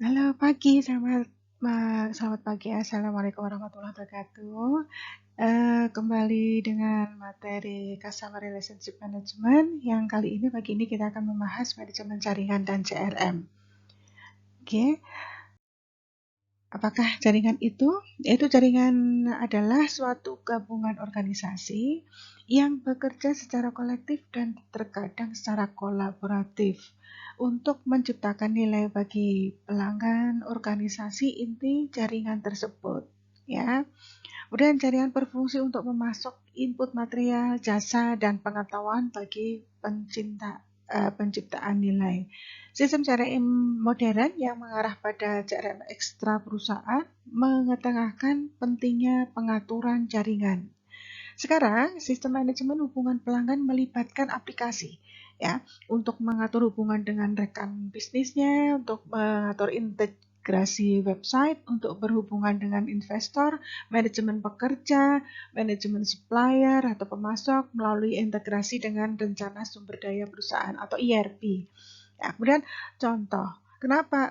Halo pagi, selamat pagi. Assalamualaikum warahmatullahi wabarakatuh. Kembali dengan materi Customer Relationship Management yang kali ini pagi ini kita akan membahas manajemen jaringan dan CRM. Oke, apakah jaringan itu? Yaitu jaringan adalah suatu gabungan organisasi yang bekerja secara kolektif dan terkadang secara kolaboratif untuk menciptakan nilai bagi pelanggan organisasi inti jaringan tersebut. Ya, kemudian jaringan berfungsi untuk memasok input material, jasa, dan pengetahuan bagi penciptaan nilai. Sistem CRM modern yang mengarah pada CRM ekstra perusahaan mengetengahkan pentingnya pengaturan jaringan. Sekarang, sistem manajemen hubungan pelanggan melibatkan aplikasi ya untuk mengatur hubungan dengan rekan bisnisnya, untuk mengatur integrasi website, untuk berhubungan dengan investor, manajemen pekerja, manajemen supplier atau pemasok melalui integrasi dengan rencana sumber daya perusahaan atau ERP. Ya, kemudian contoh, kenapa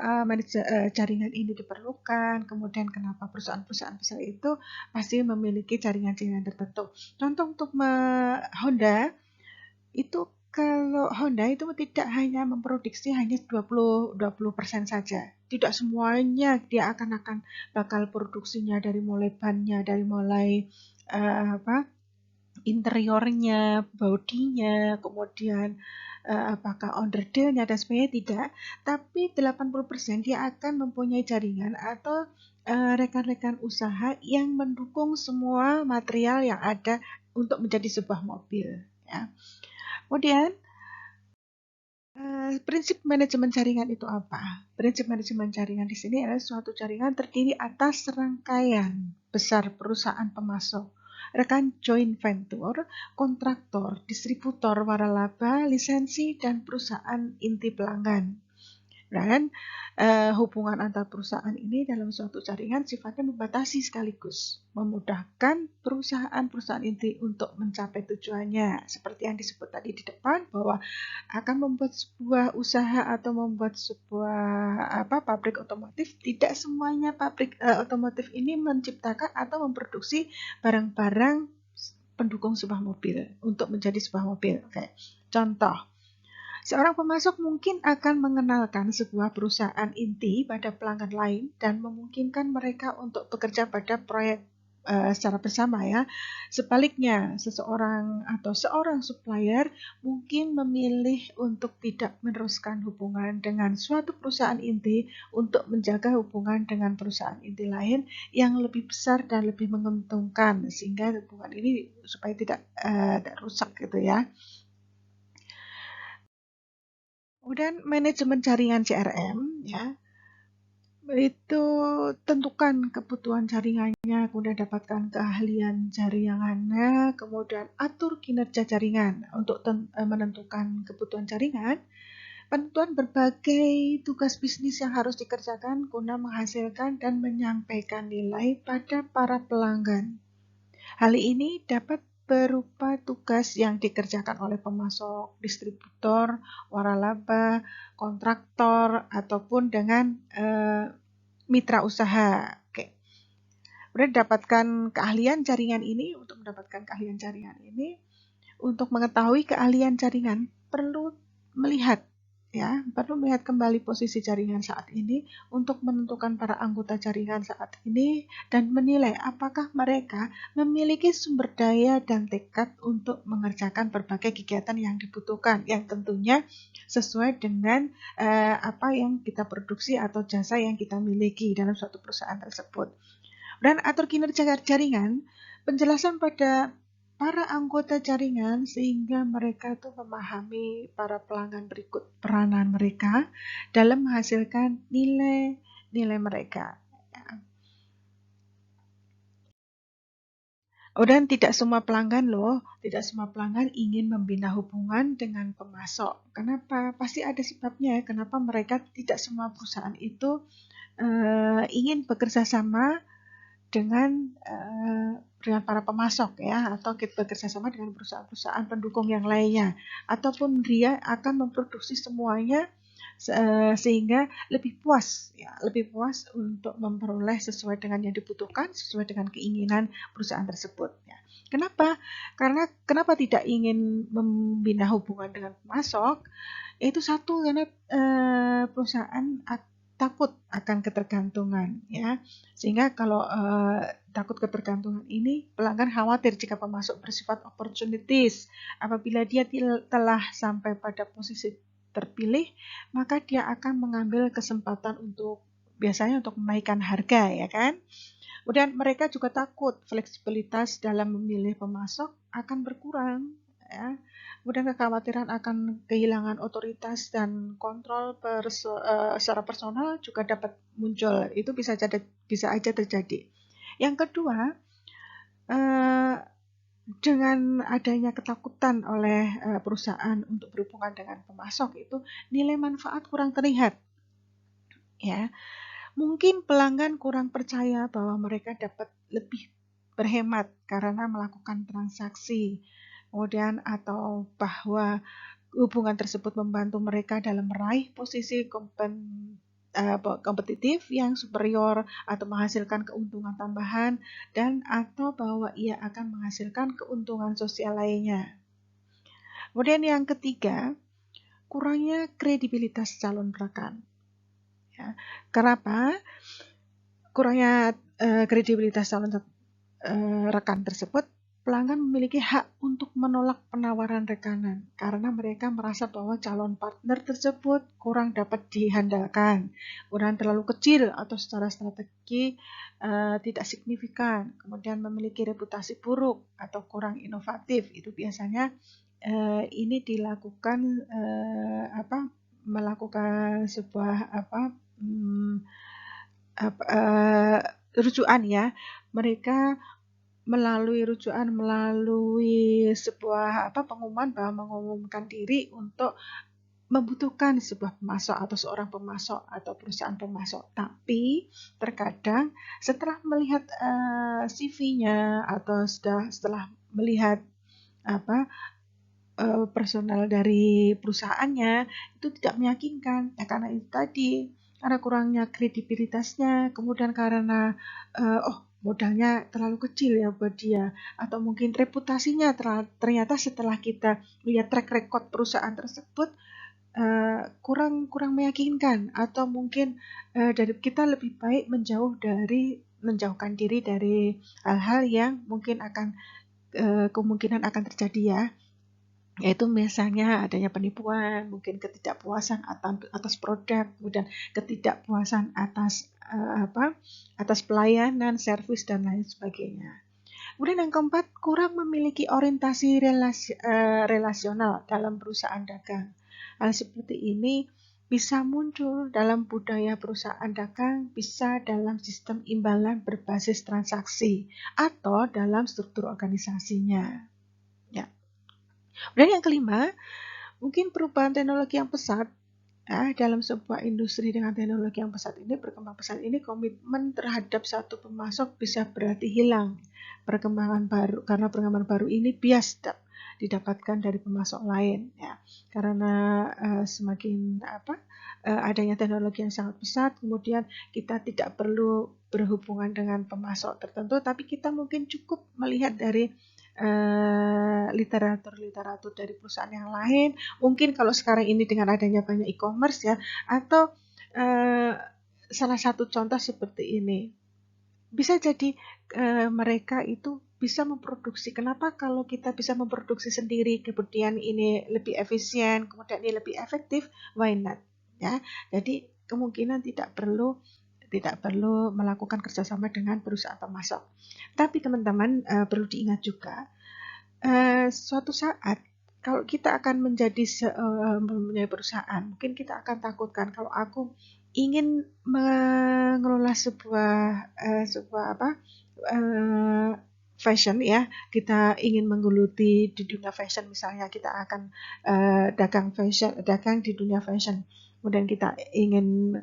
jaringan ini diperlukan, kemudian kenapa perusahaan-perusahaan besar itu pasti memiliki jaringan-jaringan tertentu. Contoh untuk Honda, itu kalau Honda itu tidak hanya memproduksi hanya 20% saja. Tidak semuanya dia akan bakal produksinya dari mulai bannya, dari mulai interiornya, bodinya, kemudian apakah onderdilnya dan sebagainya, tidak. Tapi 80% dia akan mempunyai jaringan atau rekan-rekan usaha yang mendukung semua material yang ada untuk menjadi sebuah mobil. Ya. Kemudian prinsip manajemen jaringan itu apa? Prinsip manajemen jaringan di sini adalah suatu jaringan terdiri atas serangkaian besar perusahaan pemasok, rekan joint venture, kontraktor, distributor, waralaba, lisensi, dan perusahaan inti pelanggan. Dan hubungan antar perusahaan ini dalam suatu jaringan sifatnya membatasi sekaligus, memudahkan perusahaan-perusahaan inti untuk mencapai tujuannya. Seperti yang disebut tadi di depan, bahwa akan membuat sebuah usaha atau membuat sebuah pabrik otomotif, tidak semuanya pabrik otomotif ini menciptakan atau memproduksi barang-barang pendukung sebuah mobil untuk menjadi sebuah mobil. Oke. Contoh, seorang pemasok mungkin akan mengenalkan sebuah perusahaan inti pada pelanggan lain dan memungkinkan mereka untuk bekerja pada proyek secara bersama ya. Sebaliknya, seorang supplier mungkin memilih untuk tidak meneruskan hubungan dengan suatu perusahaan inti untuk menjaga hubungan dengan perusahaan inti lain yang lebih besar dan lebih menguntungkan, sehingga hubungan ini supaya tidak rusak gitu ya. Kemudian manajemen jaringan CRM ya, itu tentukan kebutuhan jaringannya, kemudian dapatkan keahlian jaringannya, kemudian atur kinerja jaringan. Untuk menentukan kebutuhan jaringan, penentuan berbagai tugas bisnis yang harus dikerjakan guna menghasilkan dan menyampaikan nilai pada para pelanggan. Hal ini dapat berupa tugas yang dikerjakan oleh pemasok, distributor, waralaba, kontraktor, ataupun dengan mitra usaha. Oke. Kemudian dapatkan keahlian jaringan ini, untuk mengetahui keahlian jaringan perlu melihat kembali posisi jaringan saat ini untuk menentukan para anggota jaringan saat ini dan menilai apakah mereka memiliki sumber daya dan tekad untuk mengerjakan berbagai kegiatan yang dibutuhkan, yang tentunya sesuai dengan apa yang kita produksi atau jasa yang kita miliki dalam suatu perusahaan tersebut. Dan atur kinerja jaringan, penjelasan pada para anggota jaringan sehingga mereka itu memahami para pelanggan berikut peranan mereka dalam menghasilkan nilai mereka. Dan tidak semua pelanggan ingin membina hubungan dengan pemasok. Kenapa? Pasti ada sebabnya. Kenapa mereka tidak semua perusahaan itu ingin bekerja sama dengan para pemasok ya, atau kita bekerja sama dengan perusahaan-perusahaan pendukung yang lainnya, ataupun dia akan memproduksi semuanya sehingga lebih puas untuk memperoleh sesuai dengan yang dibutuhkan, sesuai dengan keinginan perusahaan tersebut ya. Kenapa tidak ingin membina hubungan dengan pemasok? Itu satu, karena perusahaan takut akan ketergantungan ya, sehingga kalau takut ketergantungan ini, pelanggan khawatir jika pemasok bersifat opportunities. Apabila dia telah sampai pada posisi terpilih, maka dia akan mengambil kesempatan biasanya untuk menaikkan harga ya kan. Kemudian mereka juga takut fleksibilitas dalam memilih pemasok akan berkurang ya. Kemudian kekhawatiran akan kehilangan otoritas dan kontrol secara personal juga dapat muncul. Itu bisa aja terjadi. Yang kedua, dengan adanya ketakutan oleh perusahaan untuk berhubungan dengan pemasok, itu nilai manfaat kurang terlihat ya. Mungkin pelanggan kurang percaya bahwa mereka dapat lebih berhemat karena melakukan transaksi, kemudian atau bahwa hubungan tersebut membantu mereka dalam meraih posisi kompetitif yang superior atau menghasilkan keuntungan tambahan, dan atau bahwa ia akan menghasilkan keuntungan sosial lainnya. Kemudian yang ketiga, kurangnya kredibilitas calon rekan. Ya. Kenapa? Kurangnya kredibilitas calon rekan tersebut, pelanggan memiliki hak untuk menolak penawaran rekanan karena mereka merasa bahwa calon partner tersebut kurang dapat dihandalkan, kurang terlalu kecil atau secara strategi tidak signifikan, kemudian memiliki reputasi buruk atau kurang inovatif. Itu biasanya ini dilakukan melakukan sebuah rujukan ya. Mereka melalui sebuah pengumuman bahwa mengumumkan diri untuk membutuhkan sebuah pemasok atau seorang pemasok atau perusahaan pemasok. Tapi terkadang setelah melihat CV-nya atau setelah melihat personal dari perusahaannya, itu tidak meyakinkan ya, karena itu tadi, karena kurangnya kredibilitasnya, kemudian karena modalnya terlalu kecil ya buat dia, atau mungkin reputasinya ternyata setelah kita lihat track record perusahaan tersebut kurang meyakinkan, atau mungkin dari kita lebih baik menjauhkan diri dari hal-hal yang mungkin kemungkinan akan terjadi ya, yaitu misalnya adanya penipuan, mungkin ketidakpuasan atas produk, kemudian ketidakpuasan atas pelayanan, servis, dan lain sebagainya. Kemudian yang keempat, kurang memiliki orientasi relasional dalam perusahaan dagang. Hal seperti ini bisa muncul dalam budaya perusahaan dagang, bisa dalam sistem imbalan berbasis transaksi, atau dalam struktur organisasinya. Ya. Dan yang kelima, mungkin perubahan teknologi yang pesat. Dalam sebuah industri dengan teknologi yang berkembang pesat ini, komitmen terhadap satu pemasok bisa berarti hilang. Karena perkembangan baru ini bias didapatkan dari pemasok lain ya. Karena semakin adanya teknologi yang sangat pesat, kemudian kita tidak perlu berhubungan dengan pemasok tertentu, tapi kita mungkin cukup melihat dari literatur dari perusahaan yang lain. Mungkin kalau sekarang ini dengan adanya banyak e-commerce ya, atau salah satu contoh seperti ini, bisa jadi mereka itu bisa memproduksi. Kenapa kalau kita bisa memproduksi sendiri, kemudian ini lebih efisien, kemudian ini lebih efektif, why not ya. Jadi kemungkinan tidak perlu melakukan kerjasama dengan perusahaan pemasok. Tapi teman-teman perlu diingat juga, suatu saat kalau kita akan mempunyai perusahaan, mungkin kita akan takutkan kalau aku ingin mengelola sebuah fashion ya, kita ingin menggeluti di dunia fashion, misalnya kita akan dagang di dunia fashion, kemudian kita ingin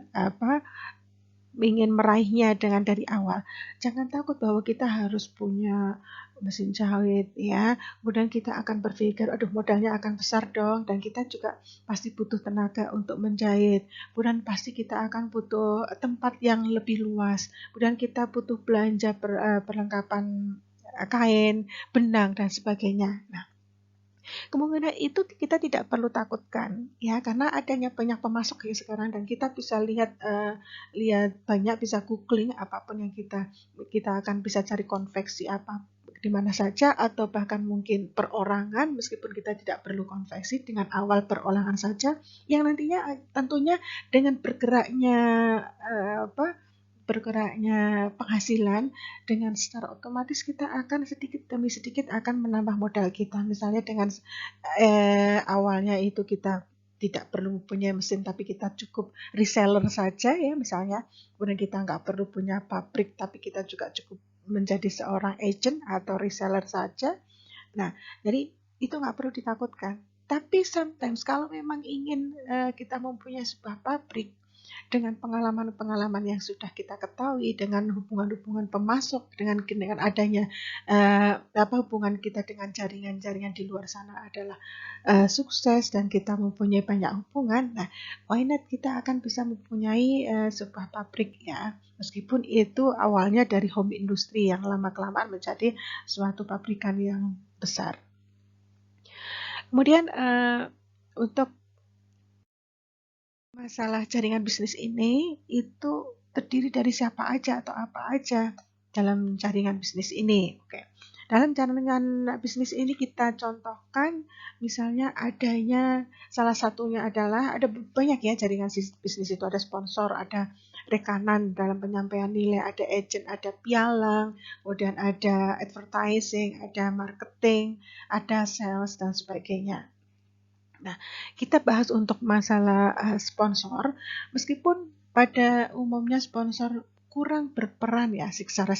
ingin meraihnya dengan dari awal. Jangan takut bahwa kita harus punya mesin jahit ya. Kemudian kita akan berpikir, aduh modalnya akan besar dong, dan kita juga pasti butuh tenaga untuk menjahit. Kemudian pasti kita akan butuh tempat yang lebih luas. Kemudian kita butuh belanja perlengkapan kain, benang dan sebagainya. Nah, kemungkinan itu kita tidak perlu takutkan ya, karena adanya banyak pemasok ya sekarang, dan kita bisa lihat banyak, bisa googling apapun yang kita akan bisa cari konveksi apa di mana saja, atau bahkan mungkin perorangan, meskipun kita tidak perlu konveksi, dengan awal perorangan saja yang nantinya tentunya dengan bergeraknya penghasilan, dengan secara otomatis kita akan sedikit demi sedikit akan menambah modal kita. Misalnya dengan awalnya itu kita tidak perlu punya mesin, tapi kita cukup reseller saja ya misalnya. Kemudian kita nggak perlu punya pabrik, tapi kita juga cukup menjadi seorang agent atau reseller saja. Nah, jadi itu nggak perlu ditakutkan. Tapi sometimes kalau memang ingin kita mempunyai sebuah pabrik, dengan pengalaman-pengalaman yang sudah kita ketahui, dengan hubungan-hubungan pemasok, dengan adanya hubungan kita dengan jaringan-jaringan di luar sana adalah sukses, dan kita mempunyai banyak hubungan. Nah, why not kita akan bisa mempunyai sebuah pabrik ya, meskipun itu awalnya dari home industry yang lama-kelamaan menjadi suatu pabrikan yang besar. Kemudian untuk masalah jaringan bisnis ini itu terdiri dari siapa aja atau apa aja dalam jaringan bisnis ini. Oke. Dalam jaringan bisnis ini kita contohkan misalnya adanya, salah satunya adalah, ada banyak ya jaringan bisnis itu, ada sponsor, ada rekanan dalam penyampaian nilai, ada agent, ada pialang, kemudian ada advertising, ada marketing, ada sales dan sebagainya. Nah, kita bahas untuk masalah sponsor, meskipun pada umumnya sponsor kurang berperan ya secara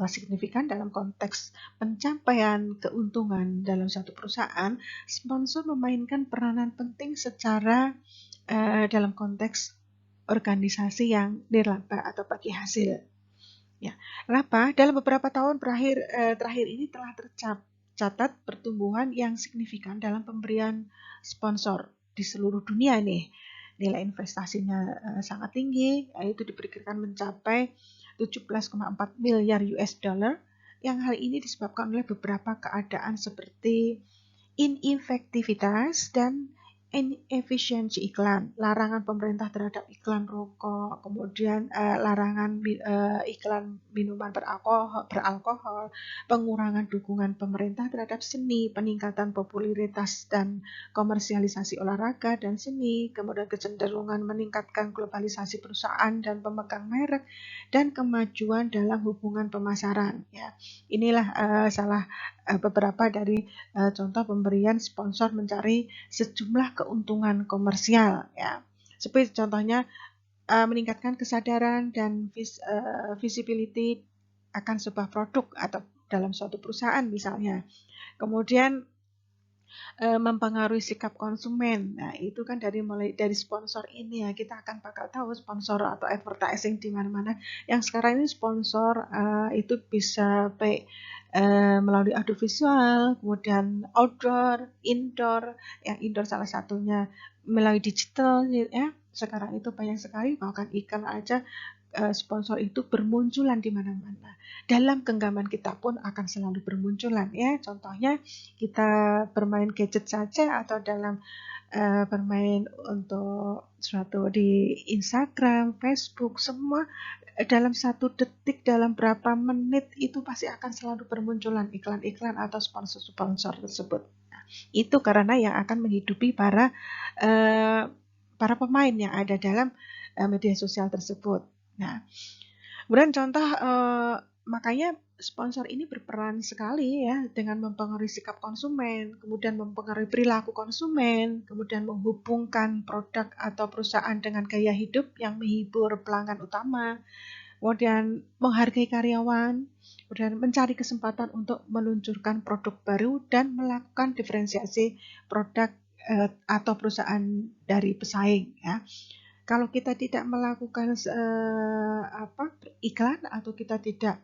signifikan dalam konteks pencapaian keuntungan dalam suatu perusahaan. Sponsor memainkan peranan penting secara dalam konteks organisasi yang nirlaba atau bagi hasil. Ya, kenapa? Dalam beberapa tahun terakhir ini telah tercatat pertumbuhan yang signifikan dalam pemberian sponsor di seluruh dunia nih. Nilai investasinya sangat tinggi, yaitu diperkirakan mencapai 17,4 miliar US dollar, yang hal ini disebabkan oleh beberapa keadaan seperti inefektivitas dan inefisiensi iklan, larangan pemerintah terhadap iklan rokok, kemudian larangan iklan minuman beralkohol, pengurangan dukungan pemerintah terhadap seni, peningkatan popularitas dan komersialisasi olahraga dan seni, kemudian kecenderungan meningkatkan globalisasi perusahaan dan pemegang merek, dan kemajuan dalam hubungan pemasaran. Ya, inilah beberapa dari contoh pemberian sponsor mencari sejumlah keuntungan komersial ya. Seperti contohnya meningkatkan kesadaran dan visibility akan sebuah produk atau dalam suatu perusahaan misalnya. Kemudian mempengaruhi sikap konsumen. Nah, itu kan mulai dari sponsor ini ya, kita akan bakal tahu sponsor atau advertising di mana-mana. Yang sekarang ini sponsor itu bisa baik melalui audiovisual, kemudian outdoor, indoor. Yang indoor salah satunya melalui digital ya. Sekarang itu banyak sekali, bahkan iklan aja sponsor itu bermunculan di mana-mana. Dalam genggaman kita pun akan selalu bermunculan ya. Contohnya kita bermain gadget saja, atau dalam bermain untuk suatu di Instagram, Facebook, semua dalam 1 detik, dalam berapa menit itu pasti akan selalu bermunculan iklan-iklan atau sponsor-sponsor tersebut. Nah, itu karena yang akan menghidupi para pemain yang ada dalam media sosial tersebut. Nah, kemudian contoh makanya sponsor ini berperan sekali ya dengan mempengaruhi sikap konsumen, kemudian mempengaruhi perilaku konsumen, kemudian menghubungkan produk atau perusahaan dengan gaya hidup yang menghibur pelanggan utama, kemudian menghargai karyawan, kemudian mencari kesempatan untuk meluncurkan produk baru dan melakukan diferensiasi produk atau perusahaan dari pesaing ya. Kalau kita tidak melakukan iklan atau kita tidak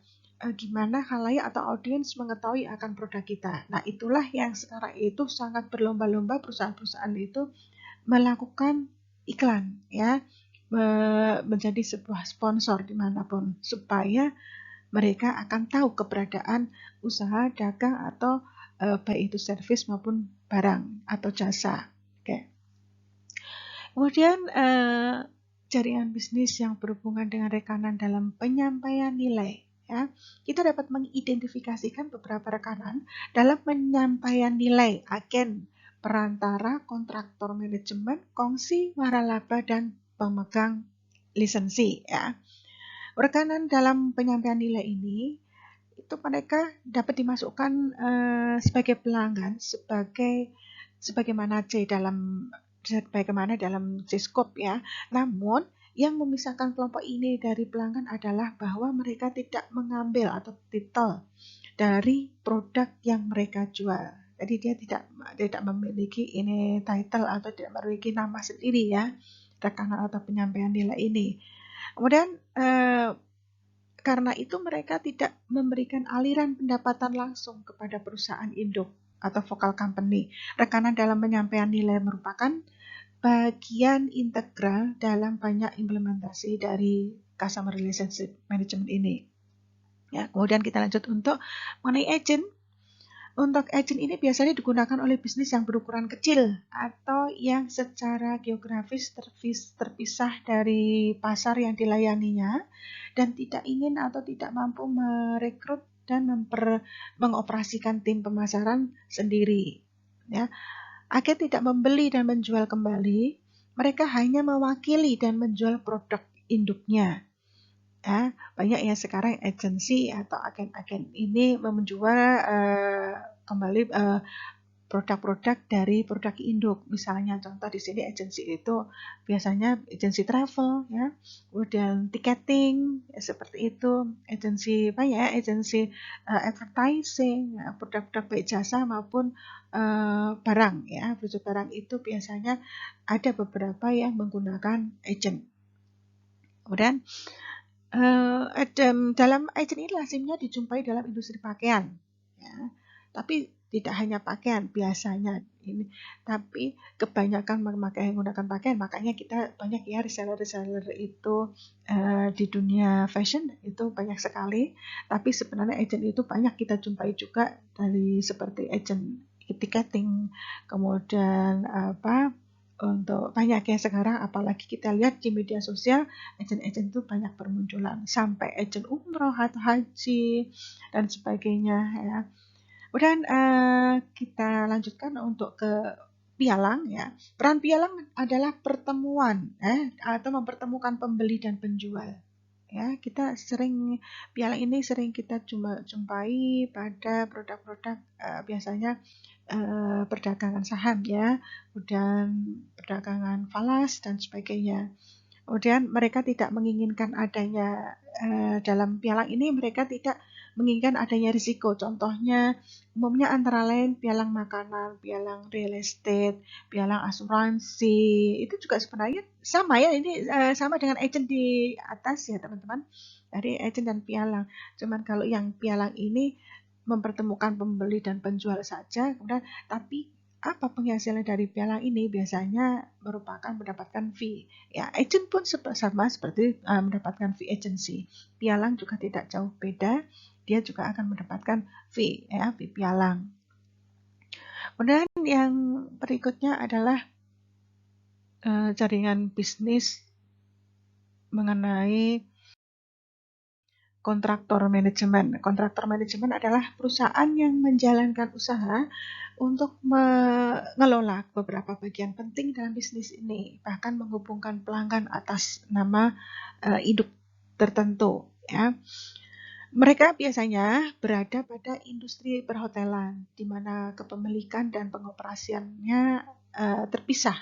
gimana khalayak atau audiens mengetahui akan produk kita. Nah, itulah yang sekarang itu sangat berlomba-lomba perusahaan-perusahaan itu melakukan iklan, ya, menjadi sebuah sponsor dimanapun supaya mereka akan tahu keberadaan usaha dagang atau baik itu servis maupun barang atau jasa. Oke. Kemudian jaringan bisnis yang berhubungan dengan rekanan dalam penyampaian nilai. Ya, kita dapat mengidentifikasikan beberapa rekanan dalam penyampaian nilai agen, perantara, kontraktor manajemen, kongsi, waralaba, dan pemegang lisensi. Ya. Rekanan dalam penyampaian nilai ini itu mereka dapat dimasukkan sebagai pelanggan, sebagaimana dalam C-scope, ya. Namun yang memisahkan kelompok ini dari pelanggan adalah bahwa mereka tidak mengambil atau titel dari produk yang mereka jual. Jadi dia tidak memiliki ini title atau tidak memiliki nama sendiri, ya, rekanan atau penyampaian nilai ini. Kemudian karena itu mereka tidak memberikan aliran pendapatan langsung kepada perusahaan induk atau focal company. Rekanan dalam penyampaian nilai merupakan bagian integral dalam banyak implementasi dari customer relationship management ini. Ya, kemudian kita lanjut untuk mengenai agent. Untuk agent ini biasanya digunakan oleh bisnis yang berukuran kecil atau yang secara geografis terpisah dari pasar yang dilayaninya dan tidak ingin atau tidak mampu merekrut dan mengoperasikan tim pemasaran sendiri. Ya. Agen tidak membeli dan menjual kembali, mereka hanya mewakili dan menjual produk induknya. Ya, banyak ya sekarang agensi atau agen-agen ini menjual kembali produk-produk dari produk induk. Misalnya contoh di sini agensi itu biasanya agensi travel, ya, kemudian tiketing, ya, seperti itu, agensi agensi advertising, ya, produk-produk baik jasa maupun barang, ya. Barang itu biasanya ada beberapa yang menggunakan agent. Kemudian dalam agent ini lazimnya dijumpai dalam industri pakaian, ya. Tapi tidak hanya pakaian biasanya ini, tapi kebanyakan menggunakan pakaian. Makanya kita banyak ya reseller itu di dunia fashion itu banyak sekali. Tapi sebenarnya agent itu banyak kita jumpai juga dari seperti agent ticketing, kemudian untuk banyak ya sekarang, apalagi kita lihat di media sosial, agen-agen itu banyak bermunculan, sampai agen umroh atau haji dan sebagainya, ya. Kemudian kita lanjutkan untuk ke pialang, ya. Peran pialang adalah pertemuan atau mempertemukan pembeli dan penjual. Ya, pialang ini sering kita jumpai pada produk-produk biasanya perdagangan saham, ya, kemudian perdagangan falas dan sebagainya. Kemudian mereka tidak menginginkan adanya dalam pialang ini mereka tidak menginginkan adanya risiko. Contohnya umumnya antara lain pialang makanan, pialang real estate, pialang asuransi. Itu juga sebenarnya sama ya, ini sama dengan agent di atas ya teman-teman. Dari agent dan pialang. Cuman kalau yang pialang ini mempertemukan pembeli dan penjual saja, kemudian tapi apa penghasilan dari pialang ini biasanya merupakan mendapatkan fee. Ya, agent pun sama seperti mendapatkan fee agency. Pialang juga tidak jauh beda, dia juga akan mendapatkan fee, ya, fee pialang. Kemudian yang berikutnya adalah jaringan bisnis mengenai kontraktor manajemen. Kontraktor manajemen adalah perusahaan yang menjalankan usaha untuk mengelola beberapa bagian penting dalam bisnis ini, bahkan menghubungkan pelanggan atas nama induk tertentu, ya. Mereka biasanya berada pada industri perhotelan, di mana kepemilikan dan pengoperasiannya terpisah.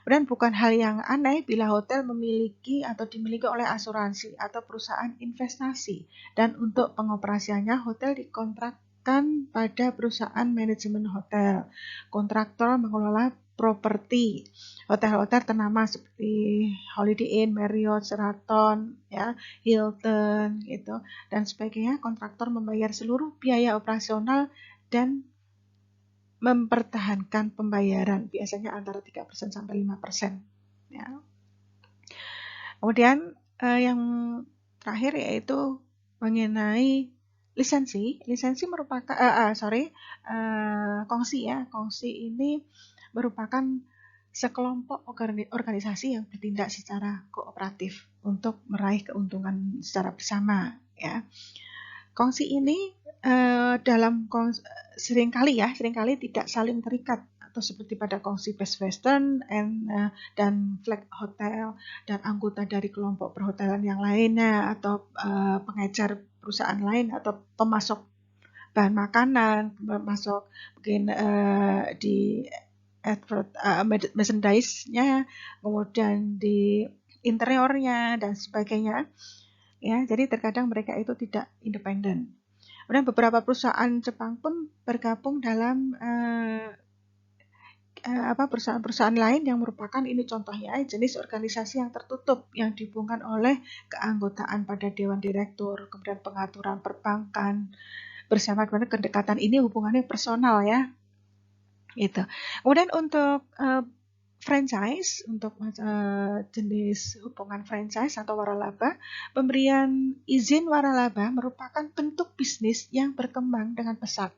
Dan bukan hal yang aneh bila hotel memiliki atau dimiliki oleh asuransi atau perusahaan investasi, dan untuk pengoperasiannya hotel dikontrakkan pada perusahaan manajemen hotel. Kontraktor mengelola properti, hotel-hotel ternama seperti Holiday Inn, Marriott, Sheraton, ya, Hilton, gitu, dan sebagainya. Kontraktor membayar seluruh biaya operasional dan mempertahankan pembayaran, biasanya antara 3% sampai 5%. Ya. Kemudian yang terakhir yaitu mengenai lisensi. Lisensi merupakan kongsi ya. Kongsi ini merupakan sekelompok organisasi yang bertindak secara kooperatif untuk meraih keuntungan secara bersama ya. Kongsi ini seringkali tidak saling terikat atau seperti pada kongsi Best Western dan Flag Hotel dan anggota dari kelompok perhotelan yang lainnya atau pengecer perusahaan lain atau pemasok bahan makanan, pemasok mungkin di merchandise-nya, kemudian di interiornya dan sebagainya. Ya, jadi terkadang mereka itu tidak independen. Kemudian beberapa perusahaan Jepang pun bergabung dalam perusahaan-perusahaan lain yang merupakan ini contohnya jenis organisasi yang tertutup yang dihubungkan oleh keanggotaan pada dewan direktur, kemudian pengaturan perbankan bersama kedekatan ini hubungannya personal ya. Gitu. Kemudian untuk franchise, untuk jenis hubungan franchise atau waralaba, pemberian izin waralaba merupakan bentuk bisnis yang berkembang dengan pesat.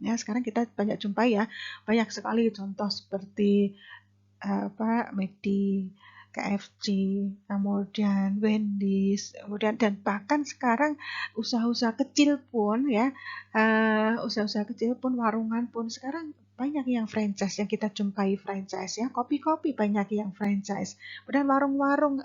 Ya, sekarang kita banyak jumpai ya, banyak sekali contoh seperti McD, KFC, kemudian Wendy's, kemudian dan bahkan sekarang usaha-usaha kecil pun ya, usaha-usaha kecil pun, warungan pun sekarang banyak yang franchise, yang kita jumpai franchise ya, kopi-kopi banyak yang franchise, kemudian warung-warung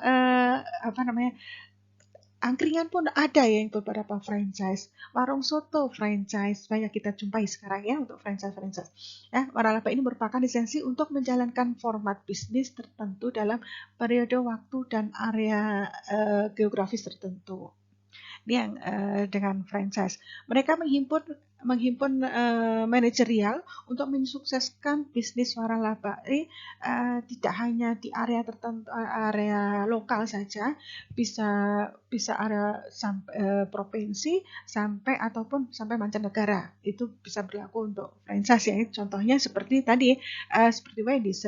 angkringan pun ada ya yang beberapa franchise, warung soto franchise banyak kita jumpai sekarang ya untuk franchise. Ya, waralaba ini merupakan lisensi untuk menjalankan format bisnis tertentu dalam periode waktu dan area geografis tertentu. Ini yang dengan franchise. Mereka menghimpun manajerial untuk mensukseskan bisnis waralaba. Ini tidak hanya di area tertentu, area lokal saja, bisa area sampai provinsi ataupun sampai mancanegara. Itu bisa berlaku untuk franchise ya. Contohnya seperti tadi seperti Wendy's,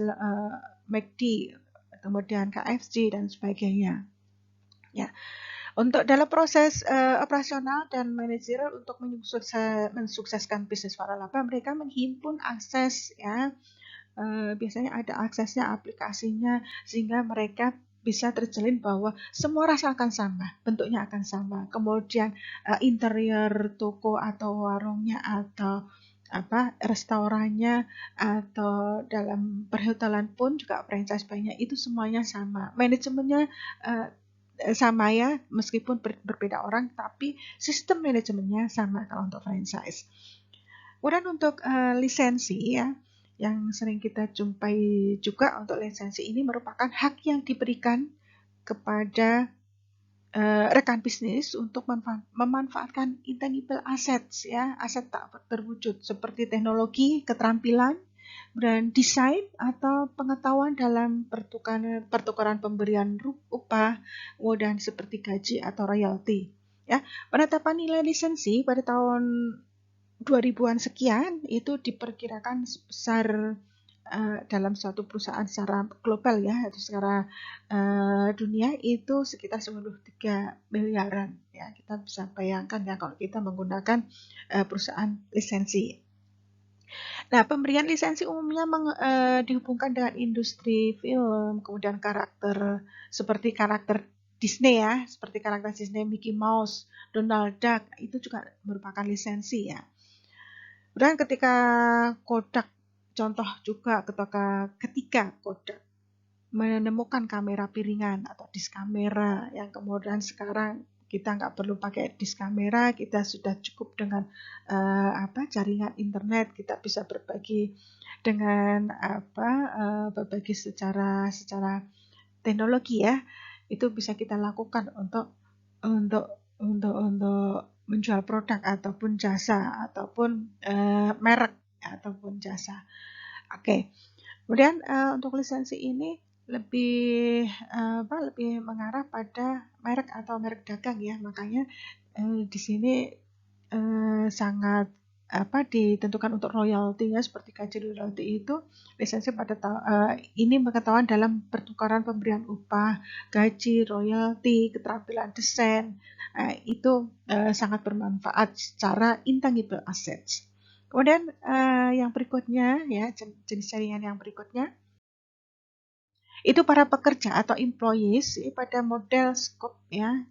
McD, kemudian KFC dan sebagainya. Ya. Untuk dalam proses operasional dan manajerial untuk mensukseskan bisnis waralaba, mereka menghimpun akses ya, biasanya ada aksesnya, aplikasinya, sehingga mereka bisa terjalin bahwa semua rasa akan sama, bentuknya akan sama. Kemudian interior toko atau warungnya atau restorannya atau dalam perhotelan pun juga franchise banyak, itu semuanya sama. Manajemennya sama ya, meskipun berbeda orang, tapi sistem manajemennya sama kalau untuk franchise. Kemudian untuk lisensi ya, yang sering kita jumpai juga untuk lisensi ini merupakan hak yang diberikan kepada rekan bisnis untuk memanfaatkan intangible assets ya, aset tak terwujud seperti teknologi, keterampilan, dan desain atau pengetahuan dalam pertukaran pemberian upah, kemudian seperti gaji atau royalti. Ya, penetapan nilai lisensi pada tahun 2000-an sekian itu diperkirakan sebesar dalam suatu perusahaan secara global ya, atau secara dunia itu sekitar 13 miliaran ya. Kita bisa bayangkan ya kalau kita menggunakan perusahaan lisensi. Nah, pemberian lisensi umumnya dihubungkan dengan industri film, kemudian karakter seperti karakter Disney ya, seperti karakter Disney Mickey Mouse, Donald Duck, itu juga merupakan lisensi ya. Dan ketika Kodak, contoh juga ketika Kodak menemukan kamera piringan atau disk kamera yang kemudian sekarang kita nggak perlu pakai disk kamera, kita sudah cukup dengan jaringan internet, kita bisa berbagi dengan berbagi secara teknologi ya, itu bisa kita lakukan untuk menjual produk ataupun jasa ataupun merek ataupun jasa. Oke. Kemudian untuk lisensi ini lebih lebih mengarah pada merek atau merek dagang ya, makanya di sini sangat ditentukan untuk royaltinya seperti gaji royalti itu lisensi pada ini pengetahuan dalam pertukaran pemberian upah, gaji, royalti, keterampilan desain, itu sangat bermanfaat secara intangible assets. Kemudian yang berikutnya ya, jenis jaringan yang berikutnya itu para pekerja atau employees pada model scope ya,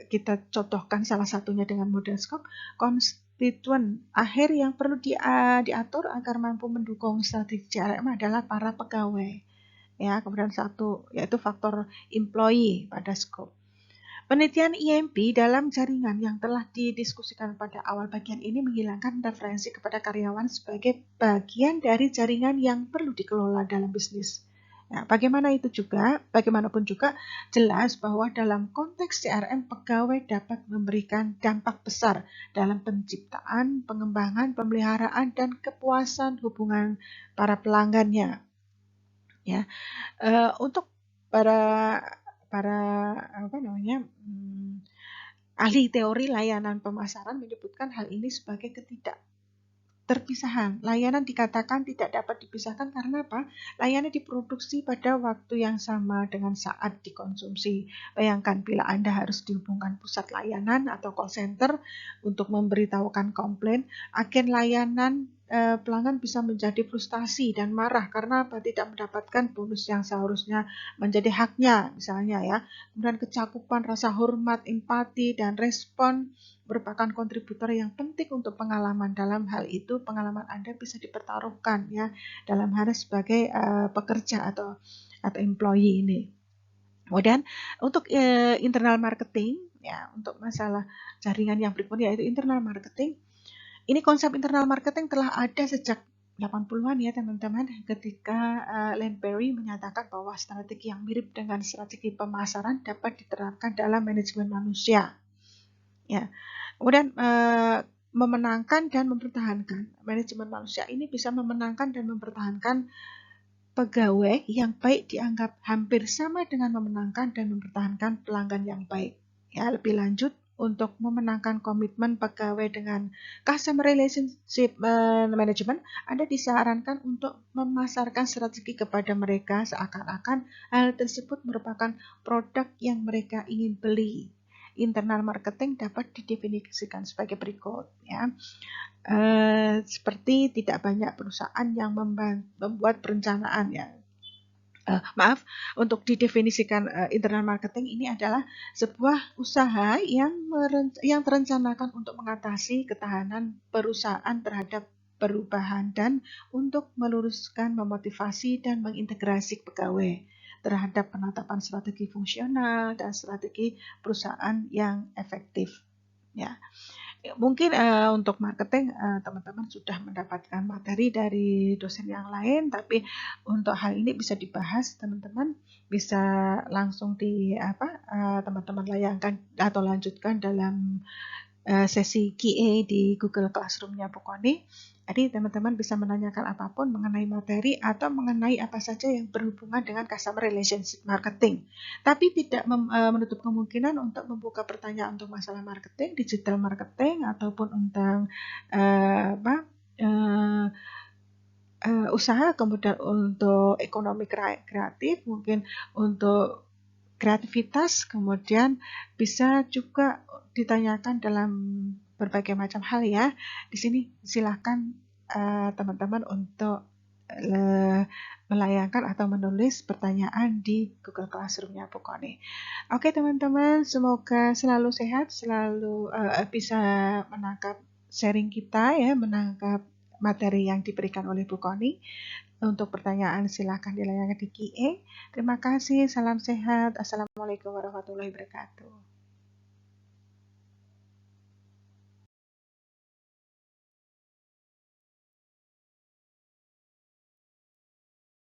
kita contohkan salah satunya dengan model scope. Konstituen akhir yang perlu diatur agar mampu mendukung strategi CRM adalah para pegawai ya. Kemudian satu yaitu faktor employee pada scope. Penelitian IMP dalam jaringan yang telah didiskusikan pada awal bagian ini menghilangkan referensi kepada karyawan sebagai bagian dari jaringan yang perlu dikelola dalam bisnis. Nah, bagaimanapun juga jelas bahwa dalam konteks CRM pegawai dapat memberikan dampak besar dalam penciptaan, pengembangan, pemeliharaan, dan kepuasan hubungan para pelanggannya. Ya, untuk para ahli teori layanan pemasaran menyebutkan hal ini sebagai terpisahan. Layanan dikatakan tidak dapat dipisahkan karena apa? Layanan diproduksi pada waktu yang sama dengan saat dikonsumsi. Bayangkan bila Anda harus dihubungkan pusat layanan atau call center untuk memberitahukan komplain, agen layanan pelanggan bisa menjadi frustasi dan marah karena apa? Tidak mendapatkan bonus yang seharusnya menjadi haknya, misalnya ya. Kemudian kecakupan rasa hormat, empati, dan respon merupakan kontributor yang penting untuk pengalaman. Dalam hal itu, pengalaman Anda bisa dipertaruhkan ya dalam hal sebagai pekerja atau employee ini. Kemudian untuk internal marketing ya, untuk masalah jaringan yang berikutnya yaitu internal marketing. Ini konsep internal marketing telah ada sejak 80-an ya teman-teman, ketika Landberry menyatakan bahwa strategi yang mirip dengan strategi pemasaran dapat diterapkan dalam manajemen manusia. Ya. Kemudian memenangkan dan mempertahankan. Manajemen manusia ini bisa memenangkan dan mempertahankan pegawai yang baik dianggap hampir sama dengan memenangkan dan mempertahankan pelanggan yang baik. Ya, lebih lanjut untuk memenangkan komitmen pegawai dengan customer relationship management, Anda disarankan untuk memasarkan strategi kepada mereka seakan-akan hal tersebut merupakan produk yang mereka ingin beli. Internal marketing dapat didefinisikan sebagai berikut ya. Seperti tidak banyak perusahaan yang membuat perencanaan ya. Untuk didefinisikan internal marketing ini adalah sebuah usaha yang terencanakan untuk mengatasi ketahanan perusahaan terhadap perubahan dan untuk meluruskan, memotivasi dan mengintegrasi pegawai terhadap penetapan strategi fungsional dan strategi perusahaan yang efektif. Ya. Mungkin untuk marketing teman-teman sudah mendapatkan materi dari dosen yang lain, tapi untuk hal ini bisa dibahas, teman-teman bisa langsung teman-teman layangkan atau lanjutkan dalam sesi QA di Google Classroom-nya Bu Koni. Jadi teman-teman bisa menanyakan apapun mengenai materi atau mengenai apa saja yang berhubungan dengan customer relationship marketing. Tapi tidak menutup kemungkinan untuk membuka pertanyaan untuk masalah marketing, digital marketing, ataupun tentang usaha, kemudian untuk ekonomi kreatif, mungkin untuk kreativitas, kemudian bisa juga ditanyakan dalam berbagai macam hal ya. Di sini silahkan teman-teman untuk melayangkan atau menulis pertanyaan di Google Classroom-nya Bu Koni. Oke teman-teman, semoga selalu sehat, selalu bisa menangkap sharing kita ya, menangkap materi yang diberikan oleh Bu Koni. Untuk pertanyaan silakan dilayangkan di QA. Terima kasih, salam sehat. Assalamualaikum warahmatullahi wabarakatuh.